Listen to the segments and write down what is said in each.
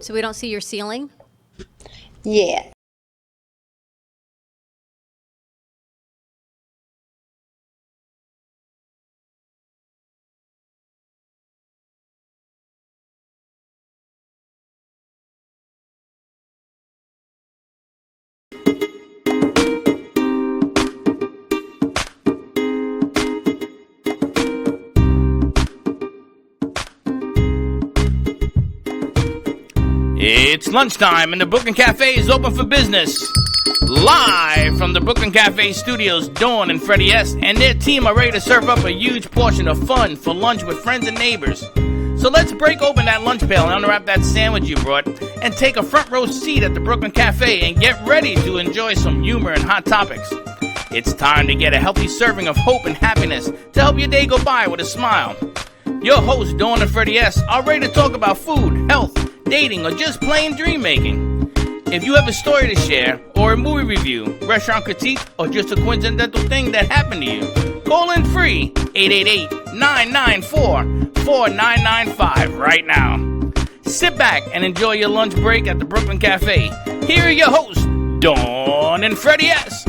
So we don't see your ceiling? Yeah. It's lunchtime and the Brooklyn Cafe is open for business. Live from the Brooklyn Cafe studios, Dawn and Freddie S. and their team are ready to serve up a huge portion of fun for lunch with friends and neighbors. So let's break open that lunch pail and unwrap that sandwich you brought and take a front row seat at the Brooklyn Cafe and get ready to enjoy some humor and hot topics. It's time to get a healthy serving of hope and happiness to help your day go by with a smile. Your hosts, Dawn and Freddie S., are ready to talk about food, health, dating, or just plain dream making. If you have a story to share, or a movie review, restaurant critique, or just a coincidental thing that happened to you, call in free 888-994-4995 right now. Sit back and enjoy your lunch break at the Brooklyn Cafe. Here are your hosts, Dawn and Freddie S.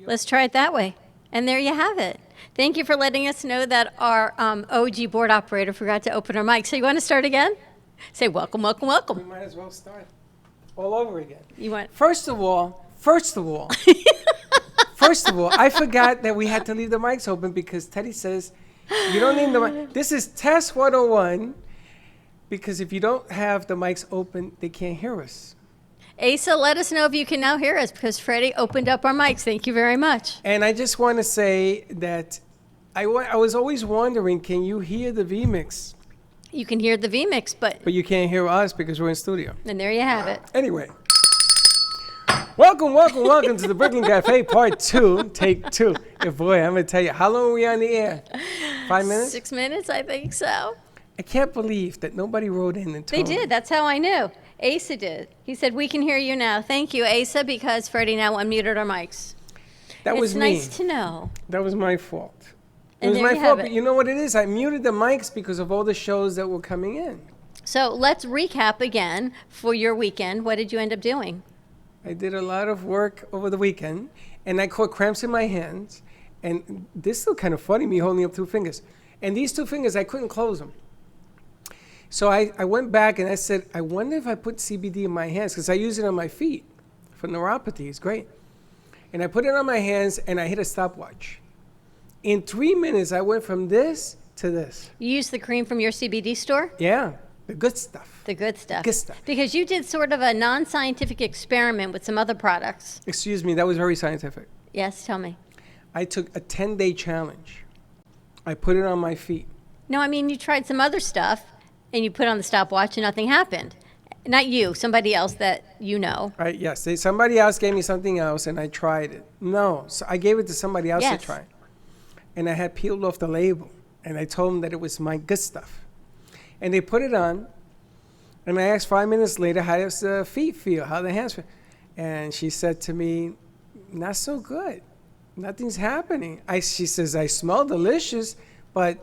Let's try it that way. And there you have it. Thank you for letting us know that our OG board operator forgot to open our mic. So you want to start again? Say welcome, welcome, We welcome. might as well start all over again. You want? First of all, I forgot that we had to leave the mics open because Teddy says you don't need the mic. This is test 101 because if you don't have the mics open, they can't hear us. Asa, let us know if you can now hear us because Freddie opened up our mics. Thank you very much. And I just want to say that I was always wondering, can you hear the vMix? You can hear the vMix, but But you can't hear us because we're in studio. and there you have it. Anyway. Welcome to the Brooklyn Cafe Part 2, Take 2. And boy, I'm going to tell you, how long are we on the air? 5 minutes? 6 minutes, I think so. I can't believe that nobody wrote in and They told me. did. That's how I knew. Asa did. He said, we can hear you now. Thank you, Asa, because Freddie now unmuted our mics. That was It's me. nice to know. That was my fault. It And was there my you fault, have but it. you know what it is? I muted the mics because of all the shows that were coming in. So let's recap again for your weekend. What did you end up doing? I did a lot of work over the weekend, and I caught cramps in my hands. And this is still kind of funny, me holding up 2 fingers. And these 2 fingers, I couldn't close them. So I went back and I said, I wonder if I put CBD in my hands, because I use it on my feet for neuropathy. It's great. And I put it on my hands, and I hit a stopwatch. In 3 minutes, I went from this to this. You used the cream from your CBD store? Yeah, the good stuff. The good stuff. Good stuff. Because you did sort of a non-scientific experiment with some other products. Excuse me, that was very scientific. Yes, tell me. I took a 10-day challenge. I put it on my feet. No, I mean, you tried some other stuff, and you put on the stopwatch, and nothing happened. Not you, somebody else that you know. Right? Yes. Somebody else gave me something else, and I tried it. No, so I gave it to somebody else Yes. to try. And I had peeled off the label, and I told them that it was my good stuff. And they put it on, and I asked 5 minutes later, how does the feet feel? How the hands feel? And she said to me, not so good. Nothing's happening. She says, I smell delicious, but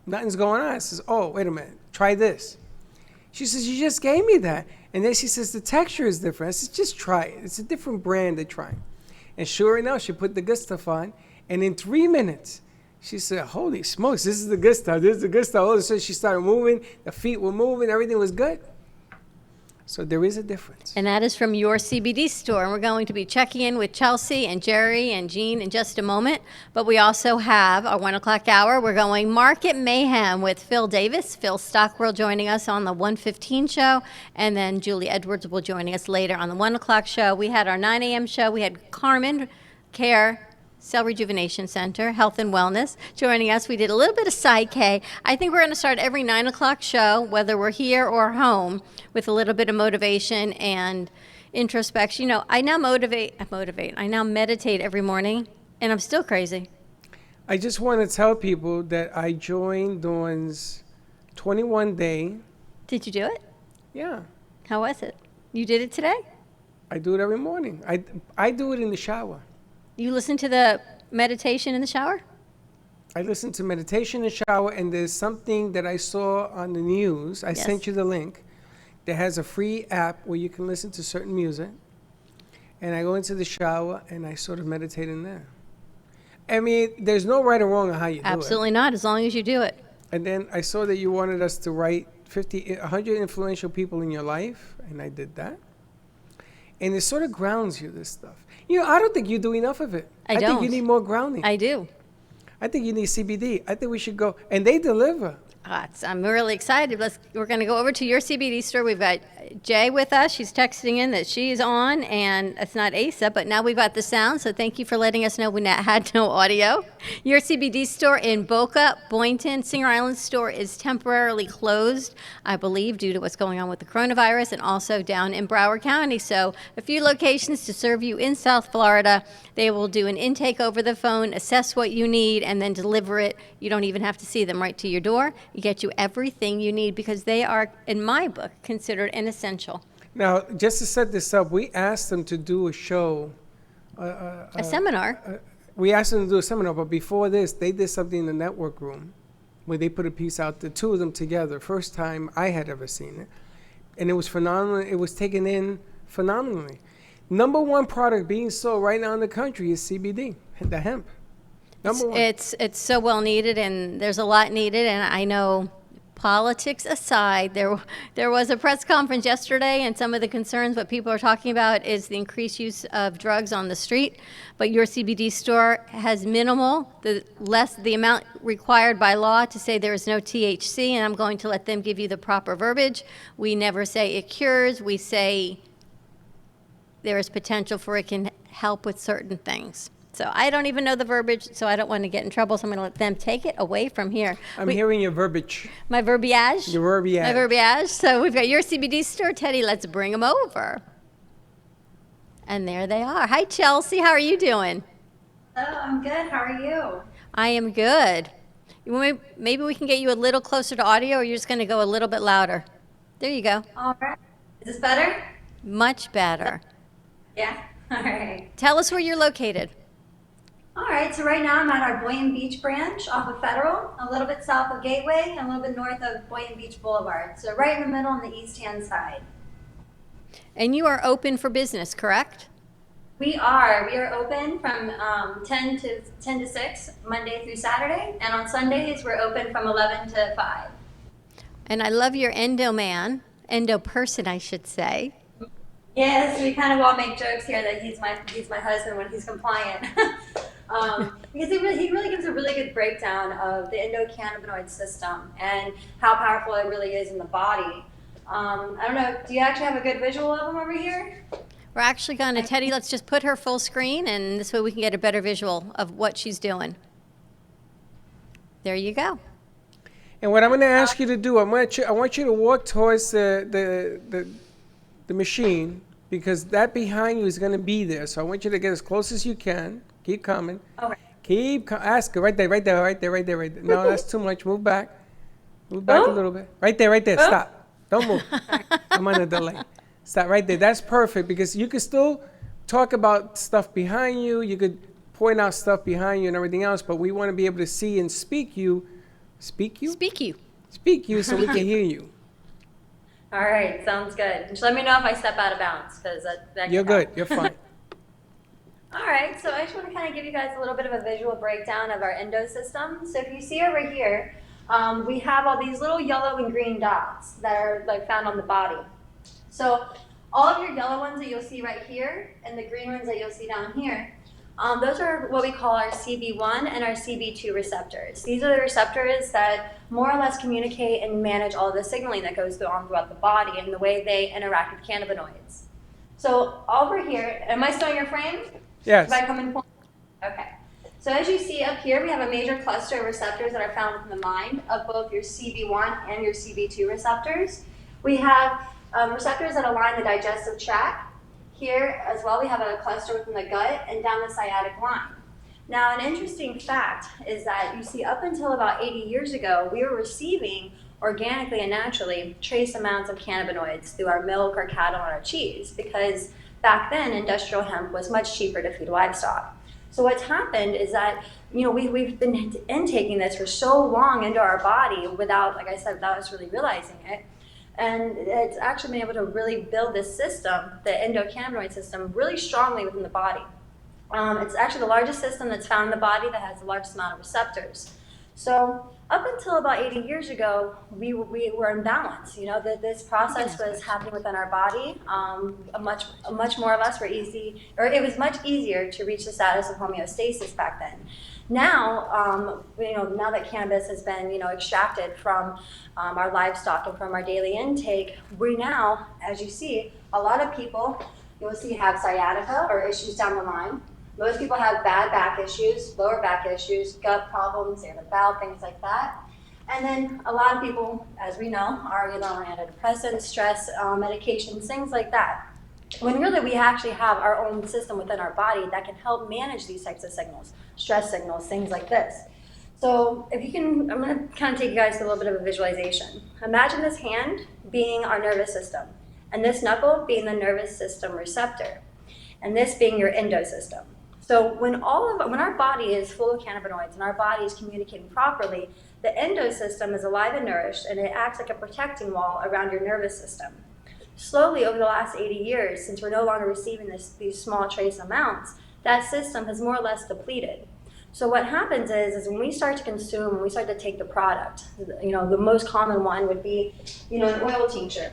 nothing's going on. I says, oh, wait a minute. Try this. She says, you just gave me that. And then she says, the texture is different. I said, just try it. It's a different brand they're trying. And sure enough, she put the good stuff on. And in 3 minutes, she said, holy smokes, this is the good stuff. This is the good stuff. All of a sudden, she started moving. The feet were moving. Everything was good. So there is a difference. And that is from your CBD store. And we're going to be checking in with Chelsea and Jerry and Jean in just a moment. But we also have our 1 o'clock hour. We're going Market Mayhem with Phil Davis, Phil Stockwell joining us on the 1:15 show. And then Julie Edwards will joining us later on the 1 o'clock show. We had our 9 a.m. show. We had Carmen Care Cell Rejuvenation Center, Health and Wellness, joining us. We did a little bit of Side K. I think we're going to start every 9 o'clock show, whether we're here or home, with a little bit of motivation and introspection. You know, I now I now meditate every morning, and I'm still crazy. I just want to tell people that I joined Dawn's 21-day. Did you do it? Yeah, How was it? You did it today? I do it every morning. I do it in the shower. You listened to the meditation in the shower? I listen to meditation in the shower, and there's something that I saw on the news. I Yes. sent you the link. That has a free app where you can listen to certain music. And I go into the shower, and I sort of meditate in there. I mean, there's no right or wrong on how you do it. Absolutely not, as long as you do it. And then I saw that you wanted us to write 100 influential people in your life, and I did that. And it sort of grounds you, this stuff. You know, I don't think you do enough of it. I think don't. you need more grounding. I do. I think you need CBD. I think we should go. And they deliver. I'm really excited. We're going to go over to your CBD store. We've got Jay with us. She's texting in that she's on, and it's not Asa, but now we've got the sound, so thank you for letting us know we had no audio. Your CBD store in Boca, Boynton, Singer Island store is temporarily closed, I believe, due to what's going on with the coronavirus, and also down in Broward County. So a few locations to serve you in South Florida. They will do an intake over the phone, assess what you need, and then deliver it. You don't even have to see them right to your door. You get you everything you need because they are, in my book, considered an essential. Now, just to set this up, we asked them to do a show. A seminar. We asked them to do a seminar, but before this, they did something in the network room where they put a piece out, the two of them together. First time I had ever seen it. And it was phenomenal. It was taken in phenomenally. number one product being sold right now in the country is CBD, the hemp. Number one. It's so well needed, and there's a lot needed. And I know, politics aside, there was a press conference yesterday, and some of the concerns what people are talking about is the increased use of drugs on the street. But your CBD store has minimal, the amount required by law to say there is no THC, and I'm going to let them give you the proper verbiage. We never say it cures. We say there is potential for it can help with certain things. So I don't even know the verbiage, so I don't want to get in trouble, so I'm going to let them take it away from here. I'm hearing your verbiage. My verbiage? Your verbiage. My verbiage. So we've got your CBD store, Teddy. Let's bring them over. And there they are. Hi, Chelsea. How are you doing? Hello, I'm good. How are you? I am good. Maybe we can get you a little closer to audio, or you're just going to go a little bit louder. There you go. All right. Is this better? Much better. Yeah? All right. Tell us where you're located. All right, so right now I'm at our Boynton Beach branch off of Federal, a little bit south of Gateway, and a little bit north of Boynton Beach Boulevard. So right in the middle on the east-hand side. And you are open for business, correct? We are. We are open from 10 to 6, Monday through Saturday. And on Sundays, we're open from 11 to 5. And I love your endo person, I should say. Yes, we kind of all make jokes here that he's my husband when he's compliant. Because he really gives a really good breakdown of the endocannabinoid system and how powerful it really is in the body. I don't know, do you actually have a good visual of him over here? We're actually going to, Teddy, let's just put her full screen, and this way we can get a better visual of what she's doing. There you go. And what I'm going to ask you to do, I want you to walk towards the machine, because that behind you is going to be there. So I want you to get as close as you can. Keep coming. Okay. Ask her right there. No, that's too much. Move back. Move back a little bit. Right there. Stop. Don't move. I'm on a delay. Stop right there. That's perfect, because you can still talk about stuff behind you. You could point out stuff behind you and everything else, but we want to be able to see and speak you so we can hear you. All right, sounds good. Just let me know if I step out of bounds, because that You're good. You're fine. All right, so I just want to kind of give you guys a little bit of a visual breakdown of our endo system. So if you see over here, we have all these little yellow and green dots that are like found on the body. So all of your yellow ones that you'll see right here and the green ones that you'll see down here, those are what we call our CB1 and our CB2 receptors. These are the receptors that more or less communicate and manage all the signaling that goes on throughout the body and the way they interact with cannabinoids. So over here, am I still in your frame? Yes. If I come in point? Okay. So as you see up here, we have a major cluster of receptors that are found within the mind of both your CB1 and your CB2 receptors. We have receptors that align the digestive tract. Here as well, we have a cluster within the gut and down the sciatic line. Now, an interesting fact is that you see up until about 80 years ago, we were receiving organically and naturally trace amounts of cannabinoids through our milk, our cattle, and our cheese, because back then industrial hemp was much cheaper to feed livestock. So what's happened is that, we've been intaking this for so long into our body without, like I said, without us really realizing it. And it's actually been able to really build this system, the endocannabinoid system, really strongly within the body. It's actually the largest system that's found in the body that has the largest amount of receptors. So up until about 80 years ago, we were in balance. This process was happening within our body. Much more of us were it was much easier to reach the status of homeostasis back then. Now, now that cannabis has been, extracted from our livestock and from our daily intake, we now, as you see, a lot of people, you'll see, have sciatica or issues down the line. Most people have bad back issues, lower back issues, gut problems, the bowel, things like that. And then a lot of people, as we know, are either on antidepressants, stress medications, things like that. When really we actually have our own system within our body that can help manage these types of signals, stress signals, things like this. So if you can, I'm going to kind of take you guys to a little bit of a visualization. Imagine this hand being our nervous system, and this knuckle being the nervous system receptor, and this being your endo system. So when our body is full of cannabinoids and our body is communicating properly, the endo system is alive and nourished, and it acts like a protecting wall around your nervous system. Slowly over the last 80 years, since we're no longer receiving these small trace amounts, that system has more or less depleted. So what happens is when we start to consume, when we start to take the product, the most common one would be, an oil tincture.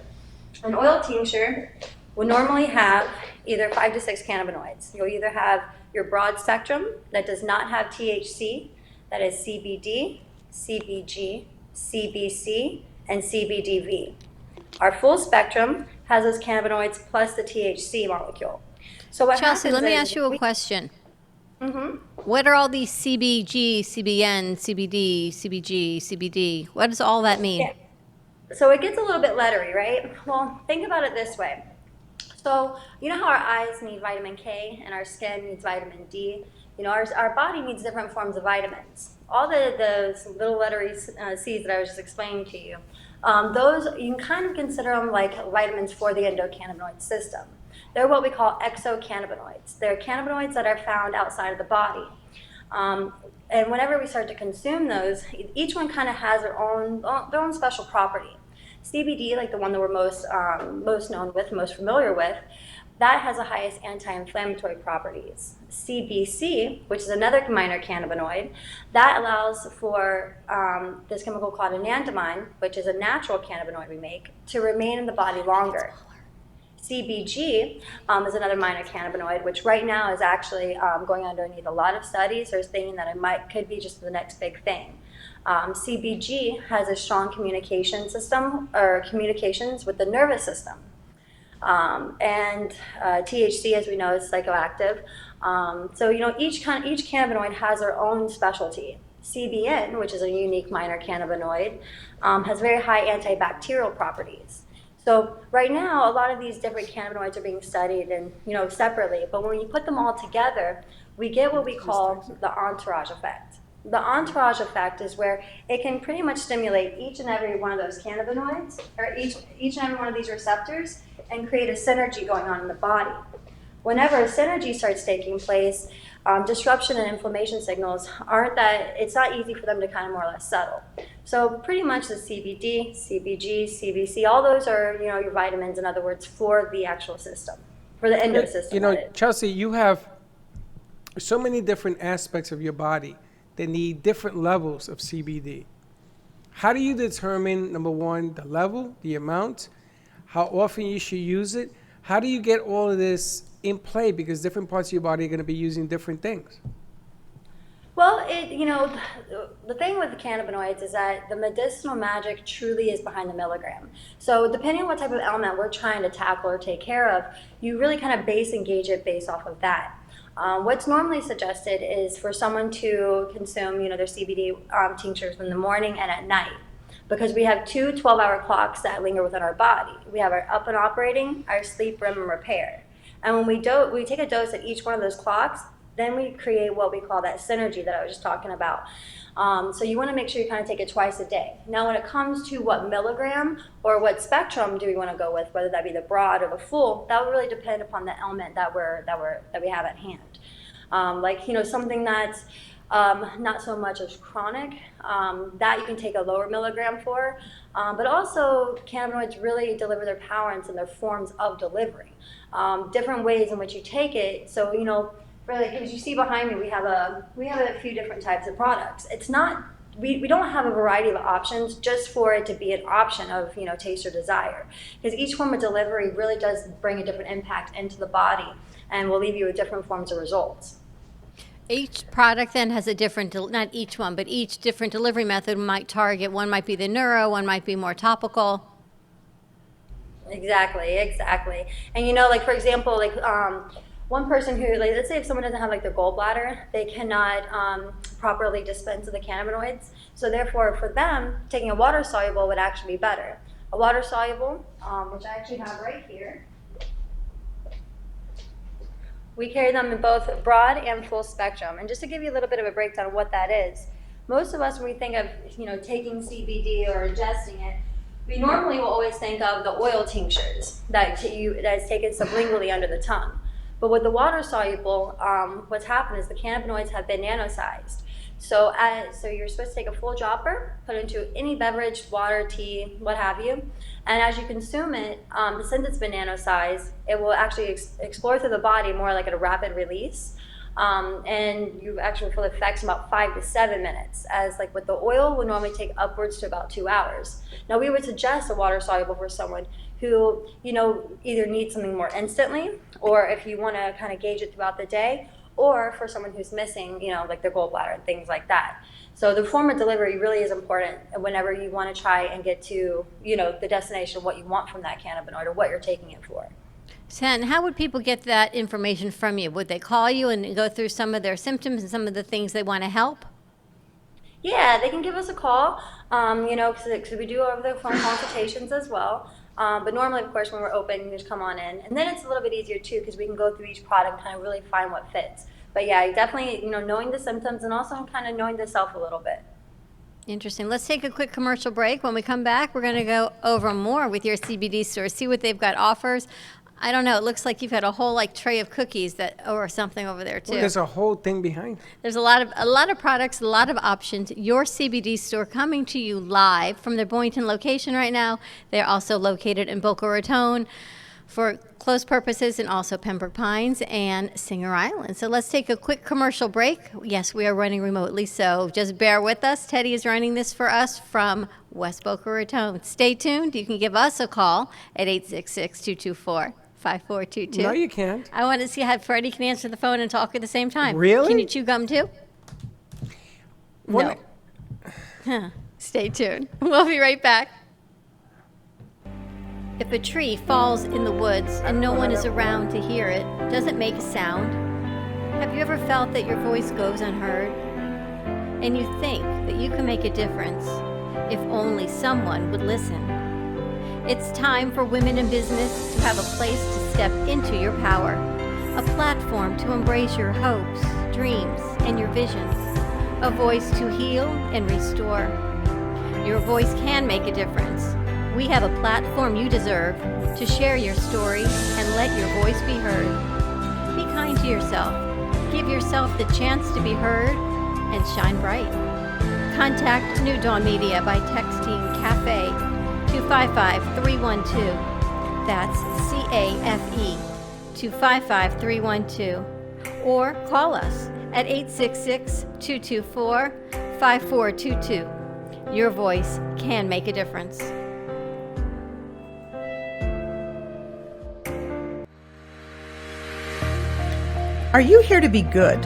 An oil tincture would normally have either 5 to 6 cannabinoids. You'll either have your broad spectrum that does not have THC, that is CBD, CBG, CBC, and CBDV. Our full spectrum has those cannabinoids plus the THC molecule. So what Chelsea, let happens me is ask you a question. Mm-hmm. What are all these CBG, CBN, CBD, CBG, CBD? What does all that mean? Yeah. So it gets a little bit lettery, right? Well, think about it this way. So you know how our eyes need vitamin K and our skin needs vitamin D? Our body needs different forms of vitamins. All the little lettery C's that I was just explaining to you, those you can kind of consider them like vitamins for the endocannabinoid system. They're what we call exocannabinoids. They're cannabinoids that are found outside of the body. And whenever we start to consume those, each one kind of has their own special property. CBD, like the one that we're most known with, most familiar with, that has the highest anti-inflammatory properties. CBC, which is another minor cannabinoid, that allows for this chemical called anandamide, which is a natural cannabinoid we make, to remain in the body longer. CBG is another minor cannabinoid, which right now is actually going underneath a lot of studies. There's thinking that it could be just the next big thing. CBG has a strong communication system or communications with the nervous system. And THC, as we know, is psychoactive. So each cannabinoid has their own specialty. CBN, which is a unique minor cannabinoid, has very high antibacterial properties. So right now, a lot of these different cannabinoids are being studied and separately. But when you put them all together, we get what we call the entourage effect. The entourage effect is where it can pretty much stimulate each and every one of those cannabinoids, or each and every one of these receptors, and create a synergy going on in the body. Whenever a synergy starts taking place, disruption and inflammation signals it's not easy for them to kind of more or less settle. So pretty much the CBD, CBG, CBC, all those are, your vitamins, in other words, for the actual system, for the endo system. Chelsea, you have so many different aspects of your body that need different levels of CBD. How do you determine, number one, the level, the amount, how often you should use it? How do you get all of this in play? Because different parts of your body are going to be using different things. Well, the thing with the cannabinoids is that the medicinal magic truly is behind the milligram. So depending on what type of element we're trying to tackle or take care of, you really kind of engage it based off of that. What's normally suggested is for someone to consume, their CBD tinctures in the morning and at night, because we have two 12-hour clocks that linger within our body. We have our up and operating, our sleep, REM, and repair. And when we take a dose at each one of those clocks, then we create what we call that synergy that I was just talking about. So you want to make sure you kind of take it twice a day. Now, when it comes to what milligram or what spectrum do we want to go with, whether that be the broad or the full, that would really depend upon the element that we have at hand. Something that's not so much as chronic, that you can take a lower milligram for. But also, cannabinoids really deliver their power in their forms of delivery. Different ways in which you take it. So, really, as you see behind me, we have a few different types of products. It's not, we don't have a variety of options just for it to be an option of, taste or desire. Because each form of delivery really does bring a different impact into the body and will leave you with different forms of results. Each product then has a different, not each one, but each different delivery method might target. One might be the neuro, one might be more topical. Exactly. And for example, one person who, let's say if someone doesn't have their gallbladder, they cannot properly dispense of the cannabinoids. So therefore, for them, taking a water soluble would actually be better. A water soluble, which I actually have right here. We carry them in both broad and full spectrum. And just to give you a little bit of a breakdown of what that is, most of us, when we think of taking CBD or ingesting it, we normally will always think of the oil tinctures that is taken sublingually under the tongue. But with the water soluble, what's happened is the cannabinoids have been nanosized. So you're supposed to take a full dropper, put it into any beverage, water, tea, what have you. And as you consume it, since it's been nano-sized, it will actually explore through the body more like at a rapid release. And you actually feel the effects in about 5 to 7 minutes, as like with the oil would normally take upwards to about 2 hours. Now we would suggest a water soluble for someone who, either needs something more instantly, or if you want to kind of gauge it throughout the day, or for someone who's missing, like their gallbladder and things like that. So the form of delivery really is important whenever you want to try and get to, the destination, what you want from that cannabinoid or what you're taking it for. Sen, how would people get that information from you? Would they call you and go through some of their symptoms and some of the things they want to help? Yeah, they can give us a call, because we do over the phone consultations as well. But normally, of course, when we're open, you just come on in. And then it's a little bit easier, too, because we can go through each product and kind of really find what fits. But yeah, definitely, knowing the symptoms and also kind of knowing the self a little bit. Interesting. Let's take a quick commercial break. When we come back, we're going to go over more with your CBD store, see what they've got offers. I don't know. It looks like you've got a whole tray of cookies or something over there too. Well, there's a whole thing behind. There's a lot of products, a lot of options. Your CBD store coming to you live from their Boynton location right now. They're also located in Boca Raton for close purposes, and also Pembroke Pines and Singer Island. So let's take a quick commercial break. Yes, we are running remotely, so just bear with us. Teddy is running this for us from West Boca Raton. Stay tuned. You can give us a call at 866-224-5422. No, you can't. I want to see how Freddie can answer the phone and talk at the same time. Really? Can you chew gum too? Well, No. Stay tuned. We'll be right back. If a tree falls in the woods and no one is around to hear it, does it make a sound? Have you ever felt that your voice goes unheard? And you think that you can make a difference if only someone would listen? It's time for women in business to have a place to step into your power, a platform to embrace your hopes, dreams, and your visions, a voice to heal and restore. Your voice can make a difference. We have a platform you deserve to share your story and let your voice be heard. Be kind to yourself. Give yourself the chance to be heard and shine bright. Contact New Dawn Media by texting CAFE to 55312. That's CAFE to 55312. Or call us at 866-224-5422. Your voice can make a difference. Are you here to be good?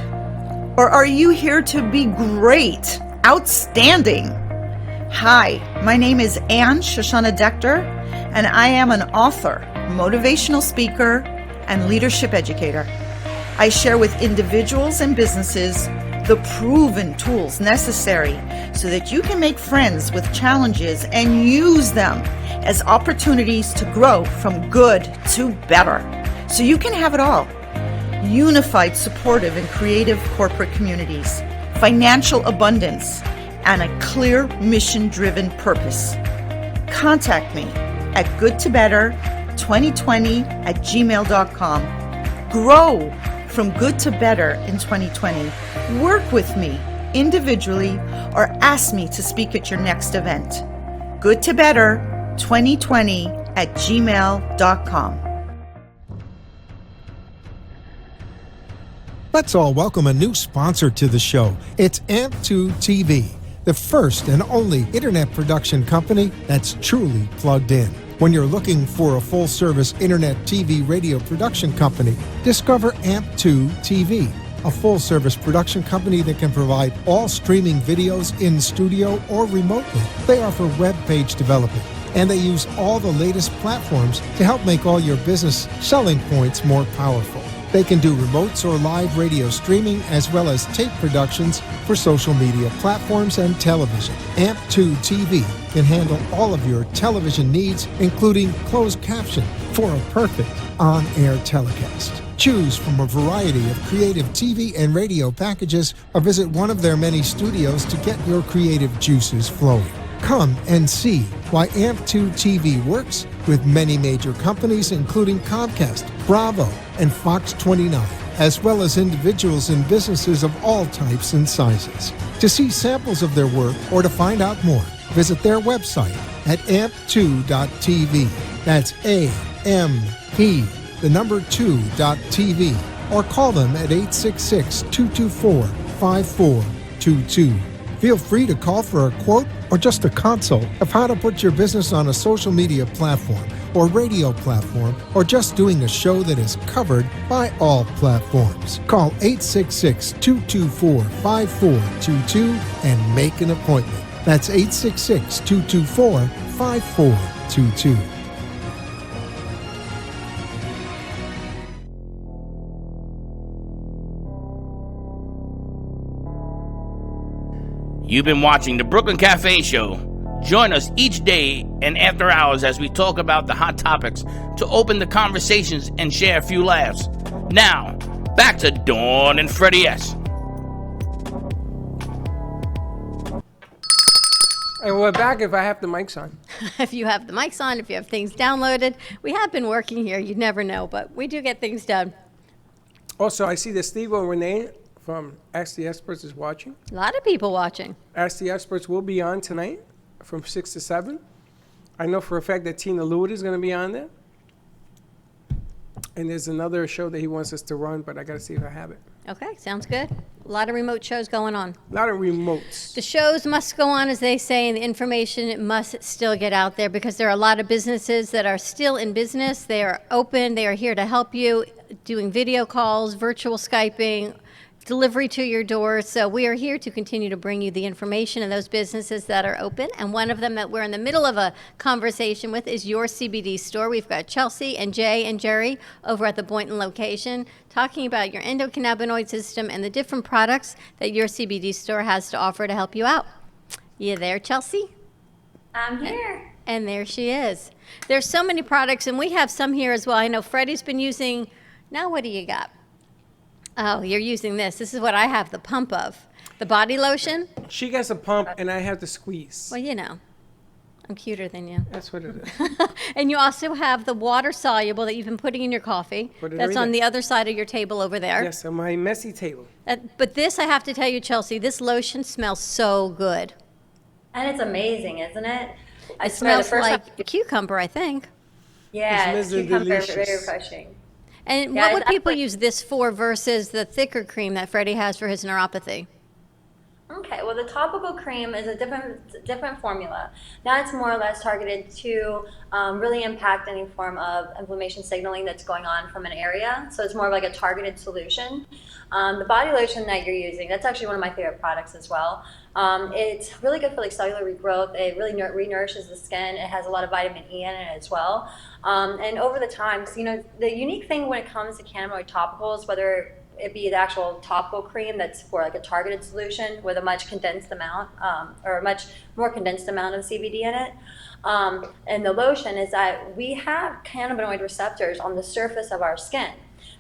Or are you here to be great? Outstanding? Hi, my name is Anne Shoshana Dector, and I am an author, motivational speaker, and leadership educator. I share with individuals and businesses the proven tools necessary so that you can make friends with challenges and use them as opportunities to grow from good to better, so you can have it all. Unified, supportive, and creative corporate communities, financial abundance, and a clear mission-driven purpose. Contact me at goodtobetter2020@gmail.com. Grow from good to better in 2020. Work with me individually or ask me to speak at your next event. goodtobetter2020@gmail.com. Let's all welcome a new sponsor to the show. It's AMP2 TV, the first and only internet production company that's truly plugged in. When you're looking for a full-service internet TV radio production company, discover AMP2 TV, a full-service production company that can provide all streaming videos in studio or remotely. They offer web page development, and they use all the latest platforms to help make all your business selling points more powerful. They can do remotes or live radio streaming, as well as tape productions for social media platforms and television. AMP2 TV can handle all of your television needs, including closed caption for a perfect on-air telecast. Choose from a variety of creative TV and radio packages, or visit one of their many studios to get your creative juices flowing. Come and see why AMP2 TV works with many major companies, including Comcast, Bravo, and Fox 29, as well as individuals and businesses of all types and sizes. To see samples of their work or to find out more, visit their website at amp2.tv. That's AMP, the number 2.tv, or call them at 866-224-5422. Feel free to call for a quote or just a consult of how to put your business on a social media platform or radio platform, or just doing a show that is covered by all platforms. Call 866-224-5422 and make an appointment. That's 866-224-5422. You've been watching the Brooklyn Cafe Show. Join us each day and after hours as we talk about the hot topics to open the conversations and share a few laughs. Now, back to Dawn and Freddie S. And we're back if I have the mics on. If you have the mics on, if you have things downloaded. We have been working here. You'd never know, but we do get things done. Also, I see that Steve and Renee from Ask the Experts is watching. A lot of people watching. Ask the Experts will be on tonight from 6 to 7. I know for a fact that Tina Lewitt is going to be on there. And there's another show that he wants us to run, but I got to see if I have it. Okay, sounds good. A lot of remote shows going on. A lot of remotes. The shows must go on, as they say, and the information must still get out there because there are a lot of businesses that are still in business. They are open. They are here to help you, doing video calls, virtual Skyping, delivery to your door. So we are here to continue to bring you the information of those businesses that are open. And one of them that we're in the middle of a conversation with is your CBD store. We've got Chelsea and Jay and Jerry over at the Boynton location talking about your endocannabinoid system and the different products that your CBD store has to offer to help you out. You there, Chelsea? I'm here. And there she is. There's so many products, and we have some here as well. I know Freddie's been using, now what do you got? Oh, you're using this. This is what I have the pump of. The body lotion. She gets a pump, and I have to squeeze. Well, you know, I'm cuter than you. That's what it is. And you also have the water soluble that you've been putting in your coffee. Put it That's right on there. the other side of your table over there. Yes, on my messy table. But this, I have to tell you, Chelsea, this lotion smells so good. And it's amazing, isn't it? I It swear the smells first like time- a cucumber, I think. Yeah, It it's smells cucumber, delicious. very refreshing. And Yeah, what would it's people actually- use this for versus the thicker cream that Freddie has for his neuropathy? Okay, well, the topical cream is a different formula. Now it's more or less targeted to really impact any form of inflammation signaling that's going on from an area. So it's more of like a targeted solution. The body lotion that you're using, that's actually one of my favorite products as well. It's really good for like cellular regrowth. It really re-nourishes the skin. It has a lot of vitamin E in it as well. And over the time, so, you know, the unique thing when it comes to cannabinoid topicals, whether it be the actual topical cream that's for like a targeted solution with a much condensed amount or a much more condensed amount of CBD in it. And the lotion is that we have cannabinoid receptors on the surface of our skin.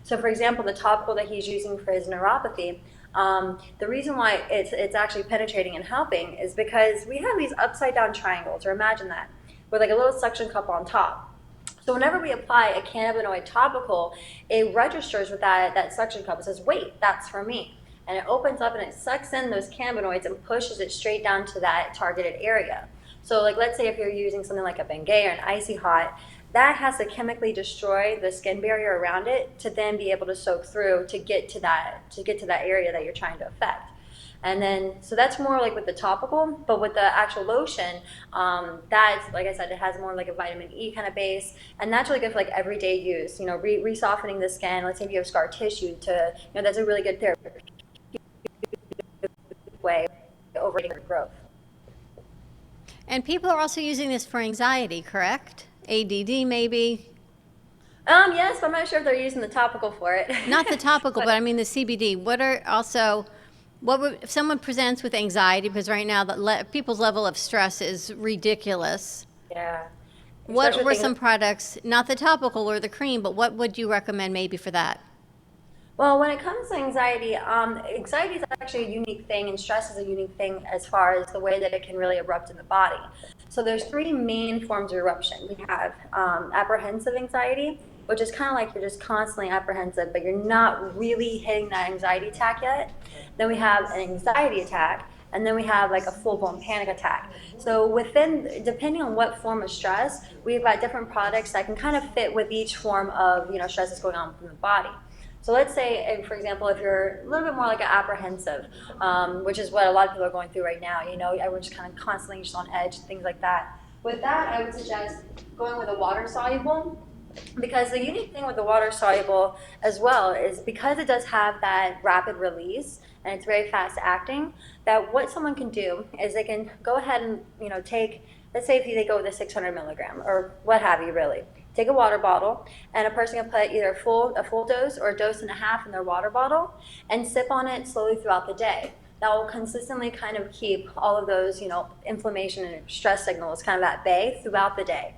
So for example, the topical that he's using for his neuropathy, the reason why it's actually penetrating and helping is because we have these upside down triangles, or imagine that, with like a little suction cup on top. So whenever we apply a cannabinoid topical, it registers with that suction cup. It says, wait, that's for me. And it opens up and it sucks in those cannabinoids and pushes it straight down to that targeted area. So like, let's say if you're using something like a Bengay or an Icy Hot, that has to chemically destroy the skin barrier around it to then be able to soak through to get to that area that you're trying to affect. And then, so that's more like with the topical, but with the actual lotion, that's, like I said, it has more like a vitamin E kind of base, and that's really good for like everyday use, you know, re-softening the skin. Let's say if you have scar tissue that's a really good therapeutic way over growth. And people are also using this for anxiety, correct? ADD maybe? Yes, but I'm not sure if they're using the topical for it. Not the topical, but I mean the CBD. If someone presents with anxiety, because right now people's level of stress is ridiculous. Yeah. What Especially were things- some products, not the topical or the cream, but what would you recommend maybe for that? Well, when it comes to anxiety, anxiety is actually a unique thing, and stress is a unique thing as far as the way that it can really erupt in the body. So there's three main forms of eruption. We have apprehensive anxiety, which is kind of like you're just constantly apprehensive, but you're not really hitting that anxiety attack yet. Then we have an anxiety attack, and then we have like a full-blown panic attack. So depending on what form of stress, we've got different products that can kind of fit with each form of stress that's going on within the body. So let's say, for example, if you're a little bit more like an apprehensive, which is what a lot of people are going through right now, everyone's just kind of constantly just on edge, things like that. With that, I would suggest going with a water soluble, because the unique thing with the water soluble as well is because it does have that rapid release and it's very fast acting, that what someone can do is they can go ahead and take, let's say if they go with a 600 milligram or what have you, really take a water bottle, and a person can put either a full dose or a dose and a half in their water bottle and sip on it slowly throughout the day. That will consistently kind of keep all of those inflammation and stress signals kind of at bay throughout the day.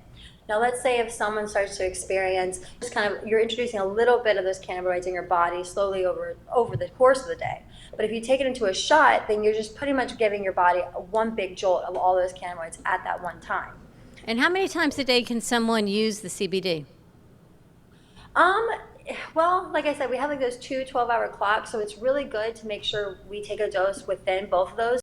Now, let's say if someone starts to experience just kind of, you're introducing a little bit of those cannabinoids in your body slowly over the course of the day. But if you take it into a shot, then you're just pretty much giving your body one big jolt of all those cannabinoids at that one time. And how many times a day can someone use the CBD? Well, like I said, we have like those 2 12-hour clocks, so it's really good to make sure we take a dose within both of those